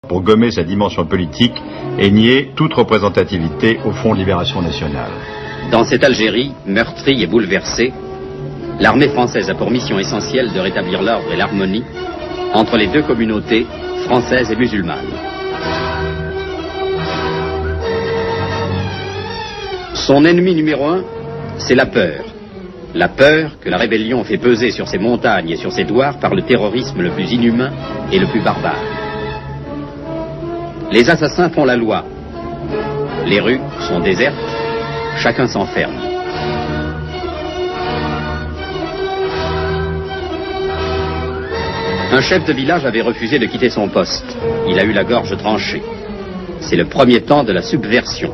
pour gommer sa dimension politique et nier toute représentativité au Front de Libération Nationale. Dans cette Algérie, meurtrie et bouleversée, l'armée française a pour mission essentielle de rétablir l'ordre et l'harmonie entre les deux communautés, françaises et musulmanes. Son ennemi numéro un, c'est la peur. La peur que la rébellion fait peser sur ses montagnes et sur ses douars par le terrorisme le plus inhumain et le plus barbare. Les assassins font la loi. Les rues sont désertes, chacun s'enferme. Un chef de village avait refusé de quitter son poste. Il a eu la gorge tranchée. C'est le premier temps de la subversion.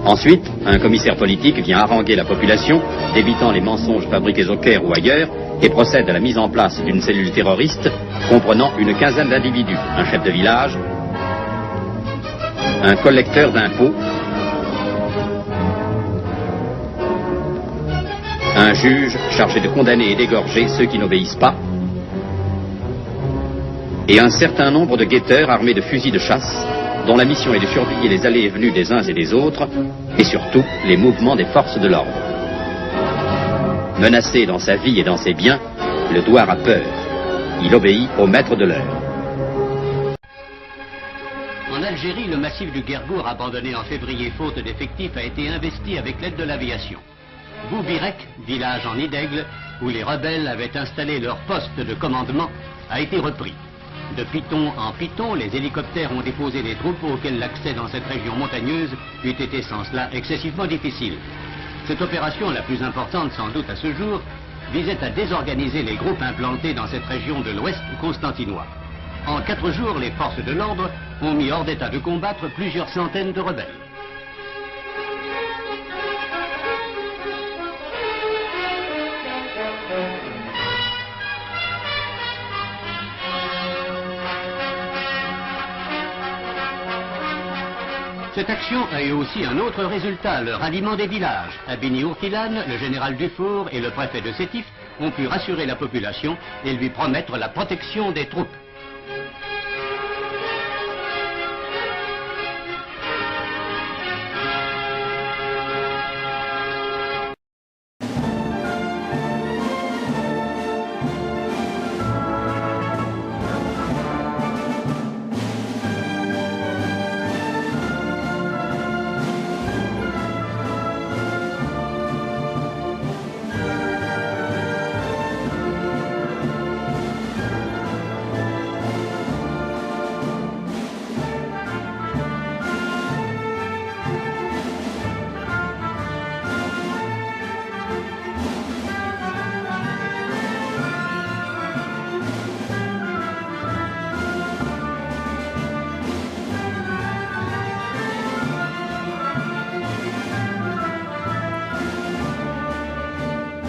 Ensuite, un commissaire politique vient haranguer la population, évitant les mensonges fabriqués au Caire ou ailleurs, et procède à la mise en place d'une cellule terroriste comprenant une quinzaine d'individus, un chef de village, un collecteur d'impôts, un juge chargé de condamner et d'égorger ceux qui n'obéissent pas, et un certain nombre de guetteurs armés de fusils de chasse, dont la mission est de surveiller les allées et venues des uns et des autres, et surtout les mouvements des forces de l'ordre. Menacé dans sa vie et dans ses biens, le douar a peur. Il obéit au maître de l'heure. En Algérie, le massif du Guergour, abandonné en février faute d'effectifs, a été investi avec l'aide de l'aviation. Boubirek, village en nid d'aigle, où les rebelles avaient installé leur poste de commandement, a été repris. De piton en piton, les hélicoptères ont déposé des troupes auxquelles l'accès dans cette région montagneuse eût été sans cela excessivement difficile. Cette opération, la plus importante sans doute à ce jour, visait à désorganiser les groupes implantés dans cette région de l'ouest constantinois. En 4 jours, les forces de l'ordre ont mis hors d'état de combattre plusieurs centaines de rebelles. Cette action a eu aussi un autre résultat, le ralliement des villages. À Bini Ourtilan, le général Dufour et le préfet de Sétif ont pu rassurer la population et lui promettre la protection des troupes.